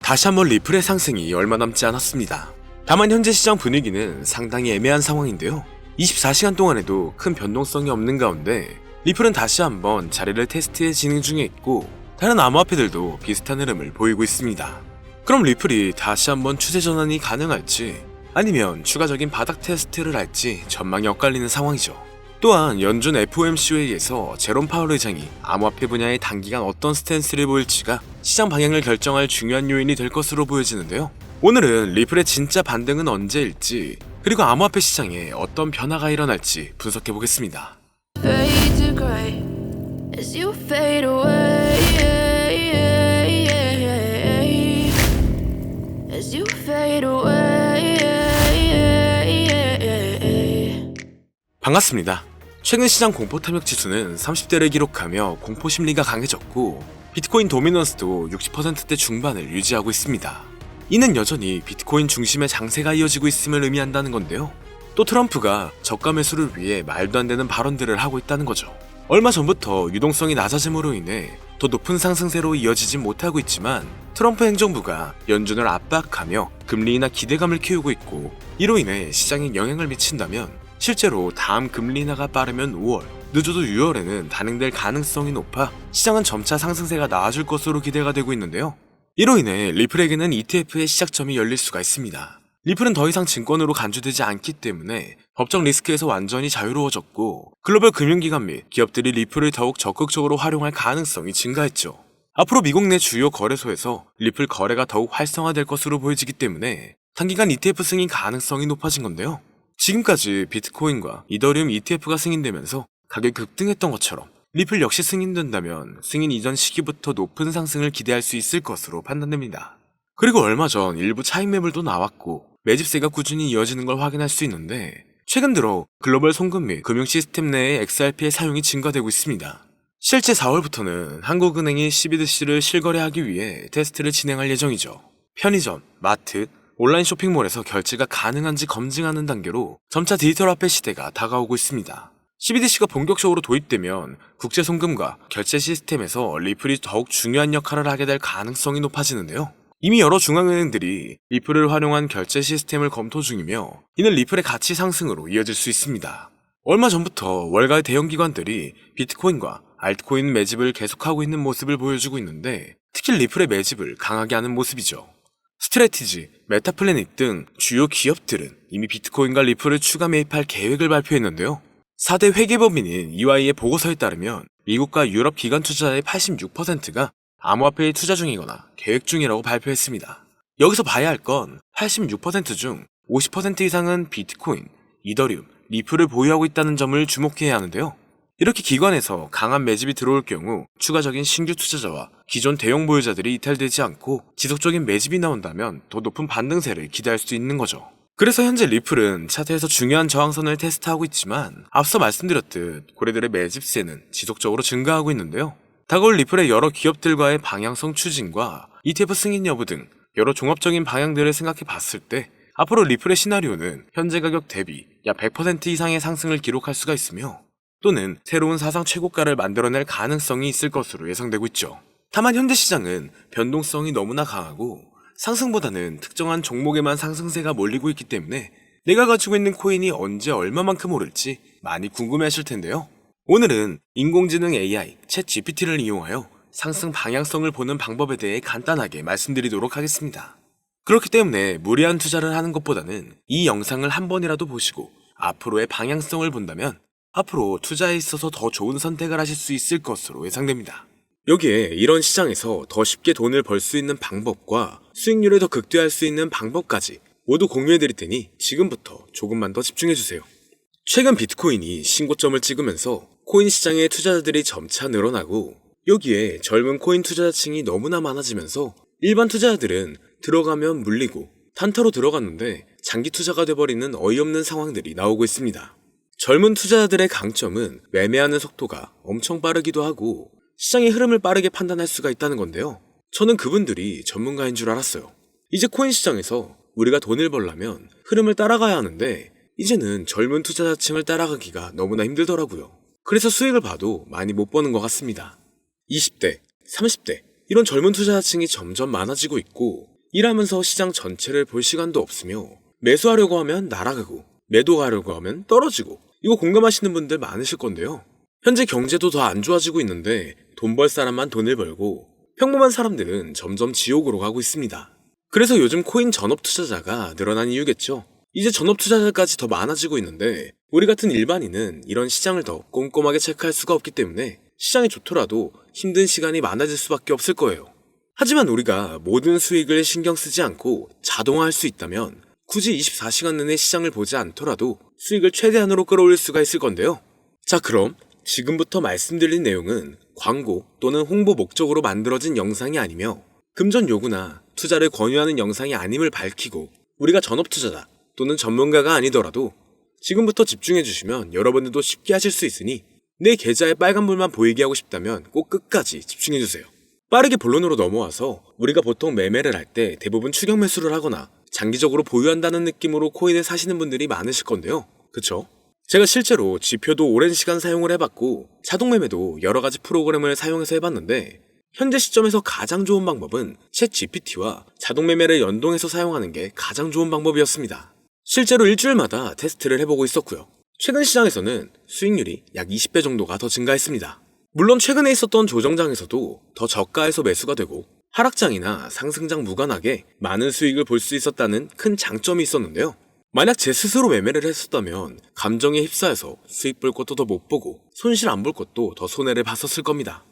다시 한번 리플의 상승이 얼마 남지 않았습니다. 다만 현재 시장 분위기는 상당히 애매한 상황인데요. 24시간 동안에도 큰 변동성이 없는 가운데 리플은 다시 한번 자리를 테스트해 진행 중에 있고 다른 암호화폐들도 비슷한 흐름을 보이고 있습니다. 그럼 리플이 다시 한번 추세 전환이 가능할지 아니면 추가적인 바닥 테스트를 할지 전망이 엇갈리는 상황이죠. 또한 연준 FOMC 회의에서 제롬 파월 의장이 암호화폐 분야에 단기간 어떤 스탠스를 보일지가 시장 방향을 결정할 중요한 요인이 될 것으로 보여지는데요. 오늘은 리플의 진짜 반등은 언제일지 그리고 암호화폐 시장에 어떤 변화가 일어날지 분석해보겠습니다. Fade to gray as you fade away. As you fade away. 반갑습니다. 최근 시장 공포 탐욕 지수는 30대를 기록하며 공포 심리가 강해졌고 비트코인 도미넌스도 60%대 중반을 유지하고 있습니다. 이는 여전히 비트코인 중심의 장세가 이어지고 있음을 의미한다는 건데요. 또 트럼프가 저가 매수를 위해 말도 안 되는 발언들을 하고 있다는 거죠. 얼마 전부터 유동성이 낮아짐으로 인해 더 높은 상승세로 이어지진 못하고 있지만 트럼프 행정부가 연준을 압박하며 금리 인하 기대감을 키우고 있고 이로 인해 시장에 영향을 미친다면 실제로 다음 금리 인하가 빠르면 5월, 늦어도 6월에는 단행될 가능성이 높아 시장은 점차 상승세가 나아질 것으로 기대가 되고 있는데요. 이로 인해 리플에게는 ETF의 시작점이 열릴 수가 있습니다. 리플은 더 이상 증권으로 간주되지 않기 때문에 법적 리스크에서 완전히 자유로워졌고 글로벌 금융기관 및 기업들이 리플을 더욱 적극적으로 활용할 가능성이 증가했죠. 앞으로 미국 내 주요 거래소에서 리플 거래가 더욱 활성화될 것으로 보여지기 때문에 단기간 ETF 승인 가능성이 높아진 건데요. 지금까지 비트코인과 이더리움 ETF가 승인되면서 가격이 급등했던 것처럼 리플 역시 승인된다면 승인 이전 시기부터 높은 상승을 기대할 수 있을 것으로 판단됩니다. 그리고 얼마 전 일부 차익 매물도 나왔고 매집세가 꾸준히 이어지는 걸 확인할 수 있는데 최근 들어 글로벌 송금 및 금융 시스템 내의 XRP의 사용이 증가되고 있습니다. 실제 4월부터는 한국은행이 CBDC를 실거래하기 위해 테스트를 진행할 예정이죠. 편의점, 마트, 온라인 쇼핑몰에서 결제가 가능한지 검증하는 단계로 점차 디지털 화폐 시대가 다가오고 있습니다. CBDC가 본격적으로 도입되면 국제 송금과 결제 시스템에서 리플이 더욱 중요한 역할을 하게 될 가능성이 높아지는데요. 이미 여러 중앙은행들이 리플을 활용한 결제 시스템을 검토 중이며 이는 리플의 가치 상승으로 이어질 수 있습니다. 얼마 전부터 월가의 대형 기관들이 비트코인과 알트코인 매집을 계속하고 있는 모습을 보여주고 있는데 특히 리플의 매집을 강하게 하는 모습이죠. 스트래티지, 메타플래닛 등 주요 기업들은 이미 비트코인과 리플을 추가 매입할 계획을 발표했는데요. 4대 회계법인인 EY의 보고서에 따르면 미국과 유럽 기관 투자자의 86%가 암호화폐에 투자 중이거나 계획 중이라고 발표했습니다. 여기서 봐야 할 건 86% 중 50% 이상은 비트코인, 이더리움, 리플을 보유하고 있다는 점을 주목해야 하는데요. 이렇게 기관에서 강한 매집이 들어올 경우 추가적인 신규 투자자와 기존 대형 보유자들이 이탈되지 않고 지속적인 매집이 나온다면 더 높은 반등세를 기대할 수 있는 거죠. 그래서 현재 리플은 차트에서 중요한 저항선을 테스트하고 있지만 앞서 말씀드렸듯 고래들의 매집세는 지속적으로 증가하고 있는데요. 다가올 리플의 여러 기업들과의 방향성 추진과 ETF 승인 여부 등 여러 종합적인 방향들을 생각해 봤을 때 앞으로 리플의 시나리오는 현재 가격 대비 약 100% 이상의 상승을 기록할 수가 있으며 또는 새로운 사상 최고가를 만들어낼 가능성이 있을 것으로 예상되고 있죠. 다만 현재 시장은 변동성이 너무나 강하고 상승보다는 특정한 종목에만 상승세가 몰리고 있기 때문에 내가 가지고 있는 코인이 언제 얼마만큼 오를지 많이 궁금해하실 텐데요. 오늘은 인공지능 AI, 챗 GPT를 이용하여 상승 방향성을 보는 방법에 대해 간단하게 말씀드리도록 하겠습니다. 그렇기 때문에 무리한 투자를 하는 것보다는 이 영상을 한 번이라도 보시고 앞으로의 방향성을 본다면 앞으로 투자에 있어서 더 좋은 선택을 하실 수 있을 것으로 예상됩니다. 여기에 이런 시장에서 더 쉽게 돈을 벌 수 있는 방법과 수익률을 더 극대화할 수 있는 방법까지 모두 공유해드릴 테니 지금부터 조금만 더 집중해주세요. 최근 비트코인이 신고점을 찍으면서 코인 시장의 투자자들이 점차 늘어나고 여기에 젊은 코인 투자자층이 너무나 많아지면서 일반 투자자들은 들어가면 물리고 단타로 들어갔는데 장기 투자가 돼버리는 어이없는 상황들이 나오고 있습니다. 젊은 투자자들의 강점은 매매하는 속도가 엄청 빠르기도 하고 시장의 흐름을 빠르게 판단할 수가 있다는 건데요. 저는 그분들이 전문가인 줄 알았어요. 이제 코인 시장에서 우리가 돈을 벌려면 흐름을 따라가야 하는데 이제는 젊은 투자자층을 따라가기가 너무나 힘들더라고요. 그래서 수익을 봐도 많이 못 버는 것 같습니다. 20대, 30대 이런 젊은 투자자층이 점점 많아지고 있고 일하면서 시장 전체를 볼 시간도 없으며 매수하려고 하면 날아가고 매도하려고 하면 떨어지고, 이거 공감하시는 분들 많으실 건데요. 현재 경제도 더 안 좋아지고 있는데 돈 벌 사람만 돈을 벌고 평범한 사람들은 점점 지옥으로 가고 있습니다. 그래서 요즘 코인 전업 투자자가 늘어난 이유겠죠. 이제 전업 투자자까지 더 많아지고 있는데 우리 같은 일반인은 이런 시장을 더 꼼꼼하게 체크할 수가 없기 때문에 시장이 좋더라도 힘든 시간이 많아질 수밖에 없을 거예요. 하지만 우리가 모든 수익을 신경 쓰지 않고 자동화할 수 있다면 굳이 24시간 내내 시장을 보지 않더라도 수익을 최대한으로 끌어올릴 수가 있을 건데요. 자, 그럼 지금부터 말씀드린 내용은 광고 또는 홍보 목적으로 만들어진 영상이 아니며 금전 요구나 투자를 권유하는 영상이 아님을 밝히고, 우리가 전업 투자자 또는 전문가가 아니더라도 지금부터 집중해 주시면 여러분들도 쉽게 하실 수 있으니 내 계좌에 빨간불만 보이게 하고 싶다면 꼭 끝까지 집중해 주세요. 빠르게 본론으로 넘어와서, 우리가 보통 매매를 할 때 대부분 추격 매수를 하거나 장기적으로 보유한다는 느낌으로 코인을 사시는 분들이 많으실 건데요. 그쵸? 제가 실제로 지표도 오랜 시간 사용을 해봤고 자동 매매도 여러 가지 프로그램을 사용해서 해봤는데, 현재 시점에서 가장 좋은 방법은 챗 GPT와 자동 매매를 연동해서 사용하는 게 가장 좋은 방법이었습니다. 실제로 일주일마다 테스트를 해보고 있었고요. 최근 시장에서는 수익률이 약 20배 정도가 더 증가했습니다. 물론 최근에 있었던 조정장에서도 더 저가에서 매수가 되고 하락장이나 상승장 무관하게 많은 수익을 볼 수 있었다는 큰 장점이 있었는데요. 만약 제 스스로 매매를 했었다면 감정에 휩싸여서 수익 볼 것도 더 못 보고 손실 안 볼 것도 더 손해를 봤었을 겁니다.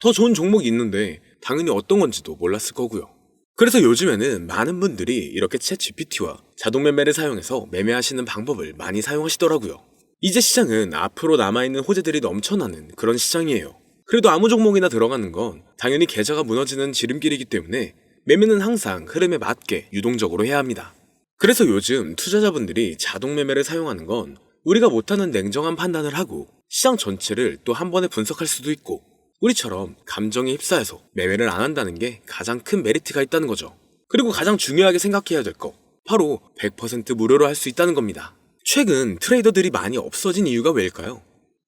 더 좋은 종목이 있는데 당연히 어떤 건지도 몰랐을 거고요. 그래서 요즘에는 많은 분들이 이렇게 챗 GPT와 자동 매매를 사용해서 매매하시는 방법을 많이 사용하시더라고요. 이제 시장은 앞으로 남아있는 호재들이 넘쳐나는 그런 시장이에요. 그래도 아무 종목이나 들어가는 건 당연히 계좌가 무너지는 지름길이기 때문에 매매는 항상 흐름에 맞게 유동적으로 해야 합니다. 그래서 요즘 투자자분들이 자동 매매를 사용하는 건 우리가 못하는 냉정한 판단을 하고 시장 전체를 또 한 번에 분석할 수도 있고, 우리처럼 감정에 휩싸여서 매매를 안 한다는 게 가장 큰 메리트가 있다는 거죠. 그리고 가장 중요하게 생각해야 될 거, 바로 100% 무료로 할 수 있다는 겁니다. 최근 트레이더들이 많이 없어진 이유가 왜일까요?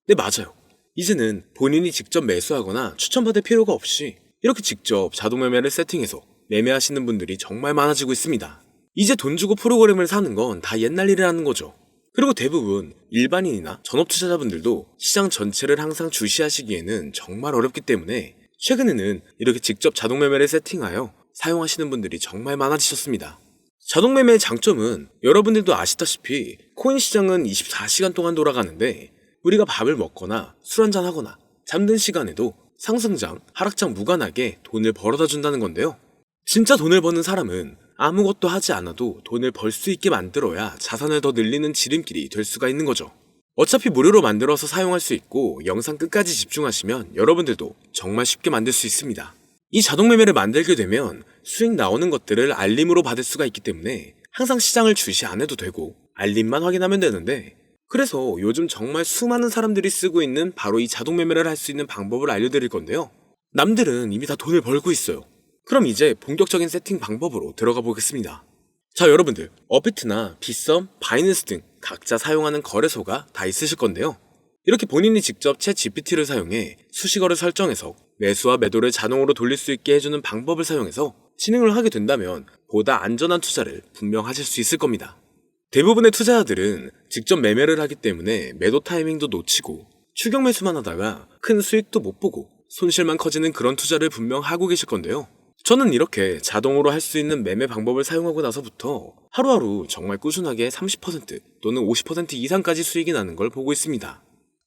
네, 맞아요. 이제는 본인이 직접 매수하거나 추천받을 필요가 없이 이렇게 직접 자동 매매를 세팅해서 매매하시는 분들이 정말 많아지고 있습니다. 이제 돈 주고 프로그램을 사는 건 다 옛날 일이라는 거죠. 그리고 대부분 일반인이나 전업 투자자분들도 시장 전체를 항상 주시하시기에는 정말 어렵기 때문에 최근에는 이렇게 직접 자동 매매를 세팅하여 사용하시는 분들이 정말 많아지셨습니다. 자동 매매의 장점은 여러분들도 아시다시피 코인 시장은 24시간 동안 돌아가는데 우리가 밥을 먹거나 술 한잔 하거나 잠든 시간에도 상승장, 하락장 무관하게 돈을 벌어다 준다는 건데요. 진짜 돈을 버는 사람은 아무것도 하지 않아도 돈을 벌 수 있게 만들어야 자산을 더 늘리는 지름길이 될 수가 있는 거죠. 어차피 무료로 만들어서 사용할 수 있고 영상 끝까지 집중하시면 여러분들도 정말 쉽게 만들 수 있습니다. 이 자동 매매를 만들게 되면 수익 나오는 것들을 알림으로 받을 수가 있기 때문에 항상 시장을 주시 안 해도 되고 알림만 확인하면 되는데, 그래서 요즘 정말 수많은 사람들이 쓰고 있는 바로 이 자동 매매를 할 수 있는 방법을 알려드릴 건데요. 남들은 이미 다 돈을 벌고 있어요. 그럼 이제 본격적인 세팅 방법으로 들어가 보겠습니다. 자, 여러분들, 업비트나 빗썸, 바이낸스 등 각자 사용하는 거래소가 다 있으실 건데요. 이렇게 본인이 직접 챗 GPT를 사용해 수식어를 설정해서 매수와 매도를 자동으로 돌릴 수 있게 해주는 방법을 사용해서 진행을 하게 된다면 보다 안전한 투자를 분명 하실 수 있을 겁니다. 대부분의 투자자들은 직접 매매를 하기 때문에 매도 타이밍도 놓치고 추격 매수만 하다가 큰 수익도 못 보고 손실만 커지는 그런 투자를 분명 하고 계실 건데요. 저는 이렇게 자동으로 할 수 있는 매매 방법을 사용하고 나서부터 하루하루 정말 꾸준하게 30% 또는 50% 이상까지 수익이 나는 걸 보고 있습니다.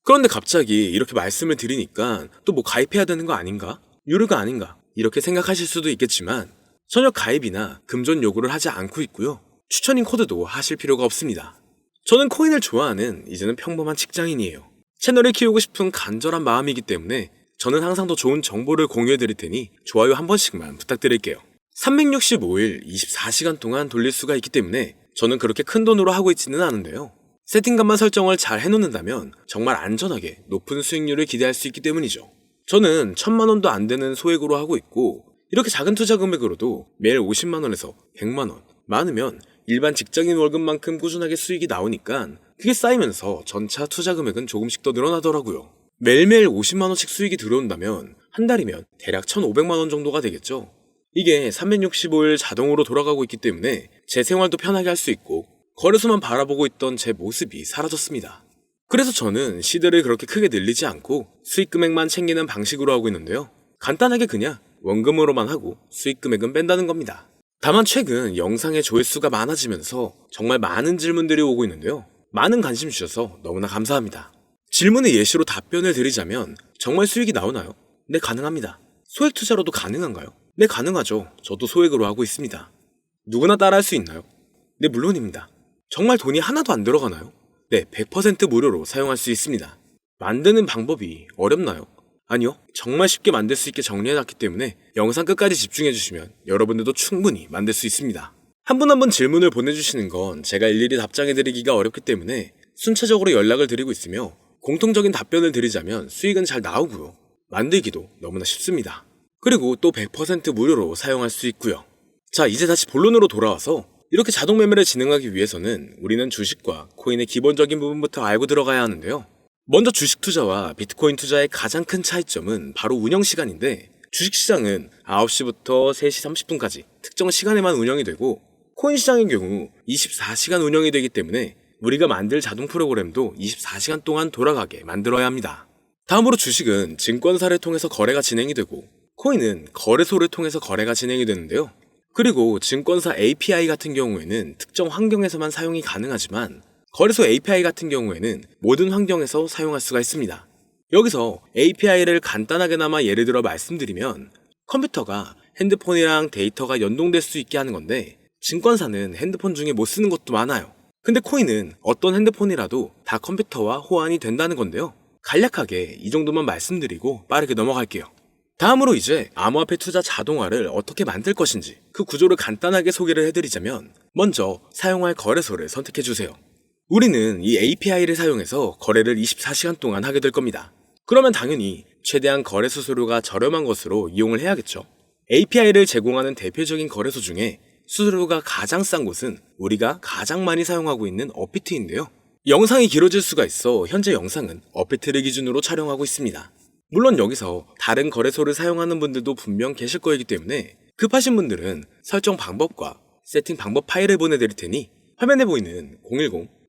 그런데 갑자기 이렇게 말씀을 드리니까 또 뭐 가입해야 되는 거 아닌가? 유료가 아닌가? 이렇게 생각하실 수도 있겠지만 전혀 가입이나 금전 요구를 하지 않고 있고요. 추천인 코드도 하실 필요가 없습니다. 저는 코인을 좋아하는 이제는 평범한 직장인이에요. 채널을 키우고 싶은 간절한 마음이기 때문에 저는 항상 더 좋은 정보를 공유해 드릴 테니 좋아요 한 번씩만 부탁드릴게요. 365일 24시간 동안 돌릴 수가 있기 때문에 저는 그렇게 큰 돈으로 하고 있지는 않은데요. 세팅값만 설정을 잘 해놓는다면 정말 안전하게 높은 수익률을 기대할 수 있기 때문이죠. 저는 1000만 원도 안 되는 소액으로 하고 있고 이렇게 작은 투자 금액으로도 매일 50만 원에서 100만 원, 많으면 일반 직장인 월급만큼 꾸준하게 수익이 나오니까 그게 쌓이면서 전차 투자 금액은 조금씩 더 늘어나더라고요. 매일매일 50만 원씩 수익이 들어온다면 한 달이면 대략 1,500만 원 정도가 되겠죠. 이게 365일 자동으로 돌아가고 있기 때문에 제 생활도 편하게 할 수 있고 거래소만 바라보고 있던 제 모습이 사라졌습니다. 그래서 저는 시드를 그렇게 크게 늘리지 않고 수익 금액만 챙기는 방식으로 하고 있는데요. 간단하게 그냥 원금으로만 하고 수익 금액은 뺀다는 겁니다. 다만 최근 영상의 조회수가 많아지면서 정말 많은 질문들이 오고 있는데요. 많은 관심 주셔서 너무나 감사합니다. 질문의 예시로 답변을 드리자면 정말 수익이 나오나요? 네, 가능합니다. 소액 투자로도 가능한가요? 네, 가능하죠. 저도 소액으로 하고 있습니다. 누구나 따라할 수 있나요? 네, 물론입니다. 정말 돈이 하나도 안 들어가나요? 네, 100% 무료로 사용할 수 있습니다. 만드는 방법이 어렵나요? 아니요, 정말 쉽게 만들 수 있게 정리해놨기 때문에 영상 끝까지 집중해주시면 여러분들도 충분히 만들 수 있습니다. 한 분 한 분 질문을 보내주시는 건 제가 일일이 답장해드리기가 어렵기 때문에 순차적으로 연락을 드리고 있으며 공통적인 답변을 드리자면 수익은 잘 나오고요. 만들기도 너무나 쉽습니다. 그리고 또 100% 무료로 사용할 수 있고요. 자, 이제 다시 본론으로 돌아와서 이렇게 자동 매매를 진행하기 위해서는 우리는 주식과 코인의 기본적인 부분부터 알고 들어가야 하는데요. 먼저 주식 투자와 비트코인 투자의 가장 큰 차이점은 바로 운영 시간인데, 주식시장은 9시부터 3시 30분까지 특정 시간에만 운영이 되고, 코인 시장의 경우 24시간 운영이 되기 때문에 우리가 만들 자동 프로그램도 24시간 동안 돌아가게 만들어야 합니다. 다음으로 주식은 증권사를 통해서 거래가 진행이 되고, 코인은 거래소를 통해서 거래가 진행이 되는데요. 그리고 증권사 API 같은 경우에는 특정 환경에서만 사용이 가능하지만 거래소 API 같은 경우에는 모든 환경에서 사용할 수가 있습니다. 여기서 API를 간단하게나마 예를 들어 말씀드리면 컴퓨터가 핸드폰이랑 데이터가 연동될 수 있게 하는 건데, 증권사는 핸드폰 중에 못 쓰는 것도 많아요. 근데 코인은 어떤 핸드폰이라도 다 컴퓨터와 호환이 된다는 건데요. 간략하게 이 정도만 말씀드리고 빠르게 넘어갈게요. 다음으로 이제 암호화폐 투자 자동화를 어떻게 만들 것인지 그 구조를 간단하게 소개를 해드리자면, 먼저 사용할 거래소를 선택해주세요. 우리는 이 API를 사용해서 거래를 24시간 동안 하게 될 겁니다. 그러면 당연히 최대한 거래 수수료가 저렴한 것으로 이용을 해야겠죠. API를 제공하는 대표적인 거래소 중에 수수료가 가장 싼 곳은 우리가 가장 많이 사용하고 있는 업비트인데요. 영상이 길어질 수가 있어 현재 영상은 업비트를 기준으로 촬영하고 있습니다. 물론 여기서 다른 거래소를 사용하는 분들도 분명 계실 거이기 때문에 급하신 분들은 설정 방법과 세팅 방법 파일을 보내드릴 테니 화면에 보이는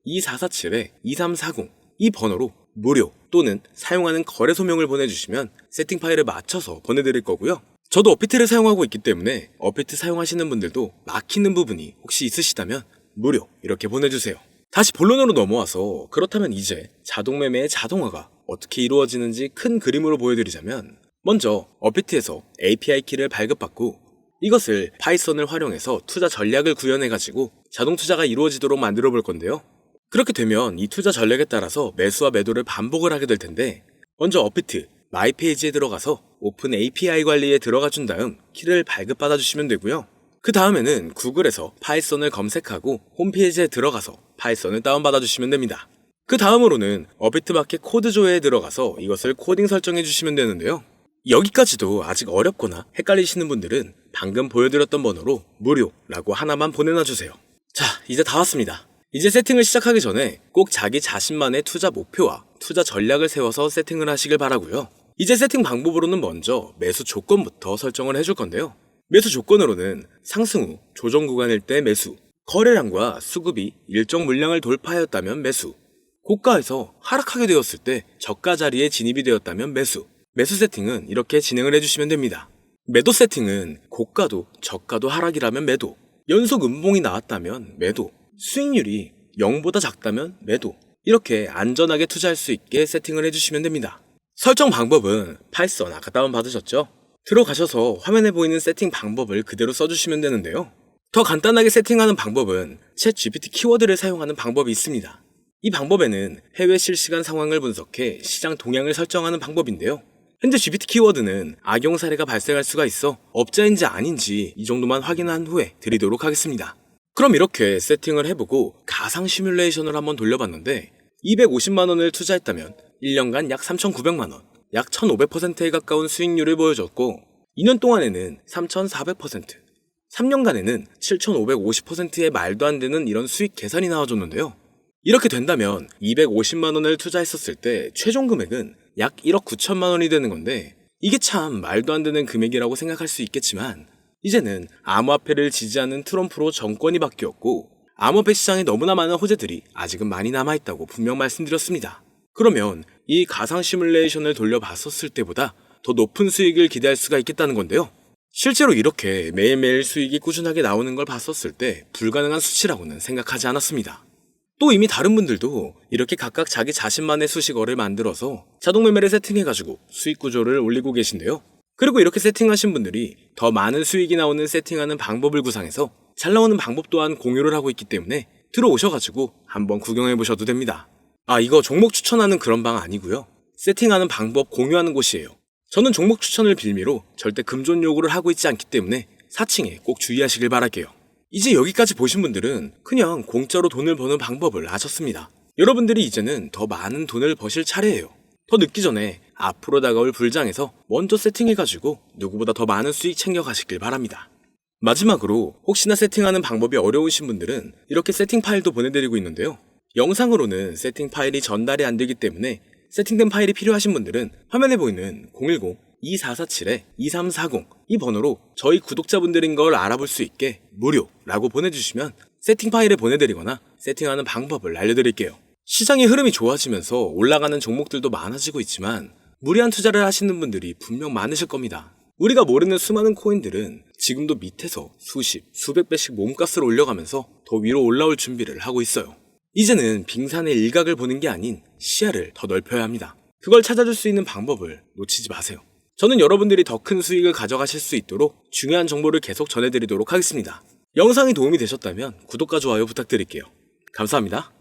010-2447-2340 이 번호로 무료 또는 사용하는 거래소명을 보내주시면 세팅 파일을 맞춰서 보내드릴 거고요. 저도 업비트를 사용하고 있기 때문에 업비트 사용하시는 분들도 막히는 부분이 혹시 있으시다면 무료 이렇게 보내주세요. 다시 본론으로 넘어와서 그렇다면 이제 자동매매의 자동화가 어떻게 이루어지는지 큰 그림으로 보여드리자면, 먼저 업비트에서 API 키를 발급받고 이것을 파이썬을 활용해서 투자 전략을 구현해가지고 자동 투자가 이루어지도록 만들어 볼 건데요. 그렇게 되면 이 투자 전략에 따라서 매수와 매도를 반복을 하게 될 텐데, 먼저 업비트 마이 페이지에 들어가서 오픈 API 관리에 들어가 준 다음 키를 발급받아 주시면 되고요. 그 다음에는 구글에서 파이썬을 검색하고 홈페이지에 들어가서 파이썬을 다운받아 주시면 됩니다. 그 다음으로는 업비트 마켓 코드 조회에 들어가서 이것을 코딩 설정해 주시면 되는데요. 여기까지도 아직 어렵거나 헷갈리시는 분들은 방금 보여드렸던 번호로 무료라고 하나만 보내놔 주세요. 자, 이제 다 왔습니다. 이제 세팅을 시작하기 전에 꼭 자기 자신만의 투자 목표와 투자 전략을 세워서 세팅을 하시길 바라고요. 이제 세팅 방법으로는 먼저 매수 조건부터 설정을 해줄 건데요. 매수 조건으로는 상승 후 조정 구간일 때 매수, 거래량과 수급이 일정 물량을 돌파하였다면 매수, 고가에서 하락하게 되었을 때 저가 자리에 진입이 되었다면 매수, 매수 세팅은 이렇게 진행을 해주시면 됩니다. 매도 세팅은 고가도 저가도 하락이라면 매도, 연속 음봉이 나왔다면 매도, 수익률이 0보다 작다면 매도, 이렇게 안전하게 투자할 수 있게 세팅을 해주시면 됩니다. 설정 방법은 파이썬 아까 다운받으셨죠? 들어가셔서 화면에 보이는 세팅 방법을 그대로 써주시면 되는데요. 더 간단하게 세팅하는 방법은 챗 GPT 키워드를 사용하는 방법이 있습니다. 이 방법에는 해외 실시간 상황을 분석해 시장 동향을 설정하는 방법인데요. 현재 GPT 키워드는 악용 사례가 발생할 수가 있어 업자인지 아닌지 이 정도만 확인한 후에 드리도록 하겠습니다. 그럼 이렇게 세팅을 해보고 가상 시뮬레이션을 한번 돌려봤는데 250만원을 투자했다면 1년간 약 3,900만원, 약 1,500%에 가까운 수익률을 보여줬고 2년 동안에는 3,400%, 3년간에는 7,550%의 말도 안 되는 이런 수익 계산이 나와줬는데요. 이렇게 된다면 250만원을 투자했었을 때 최종 금액은 약 1억 9천만원이 되는 건데, 이게 참 말도 안 되는 금액이라고 생각할 수 있겠지만 이제는 암호화폐를 지지하는 트럼프로 정권이 바뀌었고 암호화폐 시장에 너무나 많은 호재들이 아직은 많이 남아있다고 분명 말씀드렸습니다. 그러면 이 가상 시뮬레이션을 돌려봤었을 때보다 더 높은 수익을 기대할 수가 있겠다는 건데요. 실제로 이렇게 매일매일 수익이 꾸준하게 나오는 걸 봤었을 때 불가능한 수치라고는 생각하지 않았습니다. 또 이미 다른 분들도 이렇게 각각 자기 자신만의 수식어를 만들어서 자동 매매를 세팅해가지고 수익 구조를 올리고 계신데요. 그리고 이렇게 세팅하신 분들이 더 많은 수익이 나오는 세팅하는 방법을 구상해서 잘 나오는 방법 또한 공유를 하고 있기 때문에 들어오셔가지고 한번 구경해보셔도 됩니다. 이거 종목 추천하는 그런 방 아니고요. 세팅하는 방법 공유하는 곳이에요. 저는 종목 추천을 빌미로 절대 금전 요구를 하고 있지 않기 때문에 사칭에 꼭 주의하시길 바랄게요. 이제 여기까지 보신 분들은 그냥 공짜로 돈을 버는 방법을 아셨습니다. 여러분들이 이제는 더 많은 돈을 버실 차례예요. 더 늦기 전에 앞으로 다가올 불장에서 먼저 세팅해가지고 누구보다 더 많은 수익 챙겨가시길 바랍니다. 마지막으로 혹시나 세팅하는 방법이 어려우신 분들은 이렇게 세팅 파일도 보내드리고 있는데요. 영상으로는 세팅 파일이 전달이 안 되기 때문에 세팅된 파일이 필요하신 분들은 화면에 보이는 010-2447-2340 이 번호로 저희 구독자분들인 걸 알아볼 수 있게 무료라고 보내주시면 세팅 파일을 보내드리거나 세팅하는 방법을 알려드릴게요. 시장의 흐름이 좋아지면서 올라가는 종목들도 많아지고 있지만 무리한 투자를 하시는 분들이 분명 많으실 겁니다. 우리가 모르는 수많은 코인들은 지금도 밑에서 수십, 수백 배씩 몸값을 올려가면서 더 위로 올라올 준비를 하고 있어요. 이제는 빙산의 일각을 보는 게 아닌 시야를 더 넓혀야 합니다. 그걸 찾아줄 수 있는 방법을 놓치지 마세요. 저는 여러분들이 더 큰 수익을 가져가실 수 있도록 중요한 정보를 계속 전해드리도록 하겠습니다. 영상이 도움이 되셨다면 구독과 좋아요 부탁드릴게요. 감사합니다.